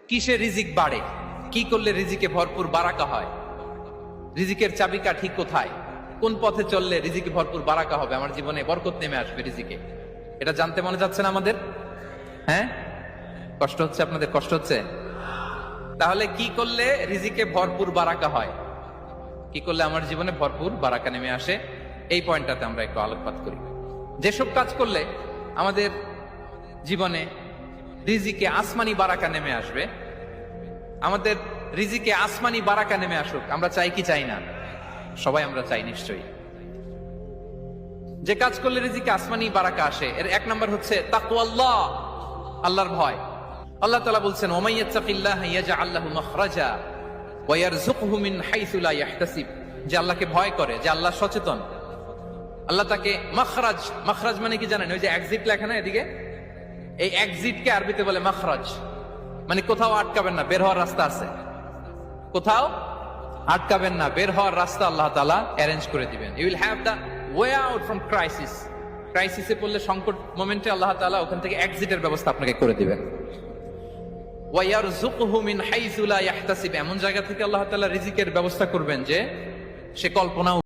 কিসে রিজিক বাড়ে, কি করলে রিজিকে ভরপুর বারাকা হয়, রিজিকের চাবিকাঠি কোথায়, কোন পথে চললে রিজিকে ভরপুর বারাকা হবে, আমার জীবনে বরকত নেমে আসবে রিজিকে, এটা জানতে মনে যাচ্ছে না আমাদের? হ্যাঁ, কষ্ট হচ্ছে আপনাদের? কষ্ট হচ্ছে? তাহলে কি করলে রিজিকে ভরপুর বারাকা হয়, কি করলে আমার জীবনে ভরপুর বারাকা নেমে আসে, এই পয়েন্টটাতে আমরা একটু আলোকপাত করি। যেসব কাজ করলে আমাদের জীবনে রিজিকে আসমানি বারাকা নেমে আসবে, আমাদের রিজিকে আসমানি বারাকা নেমে আসুক, আমরা চাই কি চাই না? সবাই আমরা চাই নিশ্চয়ই। যে কাজ করলে রিজিকে আসমানি বারাকা আসে, এর এক নম্বর হচ্ছে তাকওয়াল্লাহ, আল্লাহর ভয়। আল্লাহ তাআলা বলছেন, ওমাই ইয়াত্তাকিল্লাহা ইয়াজআল লাহু মাখরাজা ওয়া ইয়ারযুকহু মিন হাইসু লা ইয়াহতাসিব। যে আল্লাহকে ভয় করে, যে আল্লাহ সচেতন, আল্লাহ তাকে মাখরাজ, মাখরাজ মানে কি জানেন? ওই যে এক্সিট লেখা না এদিকে, এই এক্সিটকে আরবিতে বলে মাখরাজ, মানে কোথাও আটকাবেন না, বের হওয়ার রাস্তা আছে, কোথাও আটকাবেন না, বের হওয়ার রাস্তা আল্লাহ তাআলা অ্যারেঞ্জ করে দিবেন। You will have the way out from crisis. ক্রাইসিসে পড়লে, সংকট মোমেন্টে আল্লাহ তাআলা ওখান থেকে এক্সিটের ব্যবস্থা আপনাকে করে দিবেন। ওয়া ইয়ারযুকহু মিন হাইসু লা ইয়াহতাসিব, এমন জায়গা থেকে আল্লাহ তাআলা রিজিকের ব্যবস্থা করবেন যে সে কল্পনাও